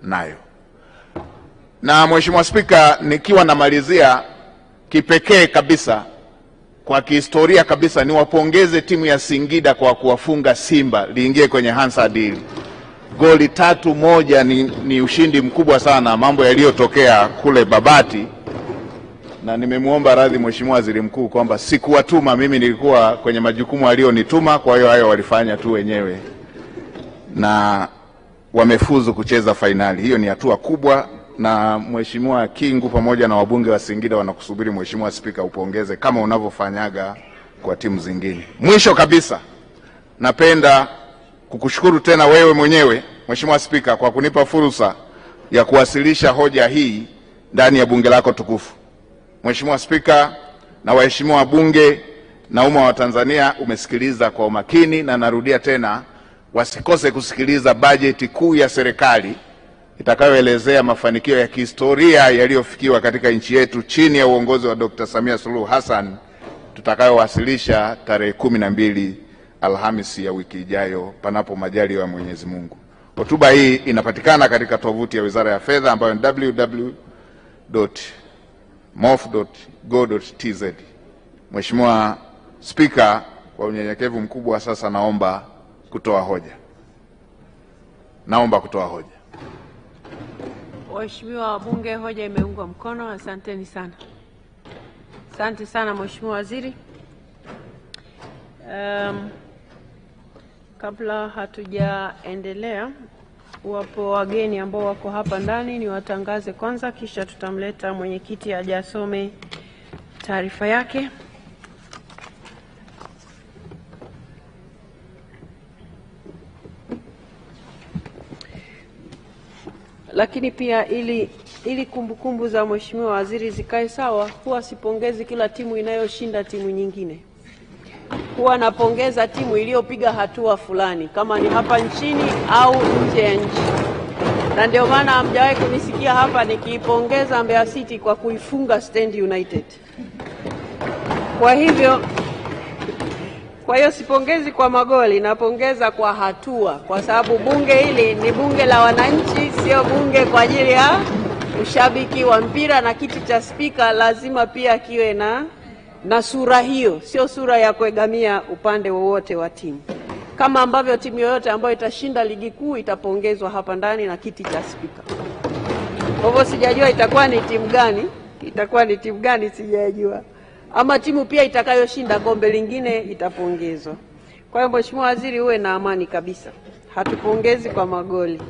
nayo. Na Mheshimiwa Spika, nikiwa namalizia, kipekee kabisa kwa kihistoria kabisa niwapongeze timu ya Singida kwa kuwafunga Simba liingie kwenye Hansard. Goli 3-1 ni ushindi mkubwa sana, mambo yaliyotokea kule Babati. Na nimemuomba radhi Mheshimiwa Waziri Mkuu kwamba sikuwatuma, mimi nilikuwa kwenye majukumu alionituma, kwa hiyo hayo walifanya tu wenyewe na wamefuzu kucheza fainali. Hiyo ni hatua kubwa, na Mheshimiwa Kingu pamoja na wabunge wa Singida wanakusubiri Mheshimiwa Spika upongeze kama unavyofanyaga kwa timu zingine. Mwisho kabisa, napenda kukushukuru tena wewe mwenyewe Mheshimiwa Spika kwa kunipa fursa ya kuwasilisha hoja hii ndani ya bunge lako tukufu. Mheshimiwa Spika na waheshimiwa wabunge na umma wa Tanzania, umesikiliza kwa umakini, na narudia tena, wasikose kusikiliza bajeti kuu ya serikali itakayoelezea mafanikio ya kihistoria yaliyofikiwa katika nchi yetu chini ya uongozi wa Dr. Samia Suluhu Hassan, tutakayowasilisha tarehe 12 Alhamisi ya wiki ijayo, panapo majaliwa ya Mwenyezi Mungu. Hotuba hii inapatikana katika tovuti ya Wizara ya Fedha ambayo ni www.mof.go.tz. Mheshimiwa Spika, kwa unyenyekevu mkubwa sasa naomba kutoa hoja. Waheshimiwa wabunge, hoja imeungwa mkono. Asanteni sana. Asante sana Mheshimiwa Waziri. Kabla hatujaendelea, wapo wageni ambao wako hapa ndani, ni watangaze kwanza, kisha tutamleta mwenyekiti aje asome taarifa yake. Lakini pia ili kumbukumbu za Mheshimiwa Waziri zikae sawa, huwa sipongezi kila timu inayoshinda timu nyingine. Huwa napongeza timu iliyopiga hatua fulani, kama ni hapa nchini au nje ya nchi. Na ndio maana hamjawahi kunisikia hapa nikiipongeza Mbeya City kwa kuifunga Stand United. Kwa hiyo sipongezi kwa magoli, napongeza kwa hatua, kwa sababu bunge hili ni bunge la wananchi, sio bunge kwa ajili ya ushabiki wa mpira, na kiti cha spika lazima pia kiwe na sura hiyo, sio sura ya kuegamia upande wowote wa timu. Kama ambavyo timu yoyote ambayo itashinda ligi kuu itapongezwa hapa ndani na kiti cha spika. Kwa hivyo sijajua itakuwa ni timu gani sijajua. Ama timu pia itakayoshinda kombe lingine itapongezwa. Kwa hiyo Mheshimiwa Waziri, uwe na amani kabisa. Hatupongezi kwa magoli.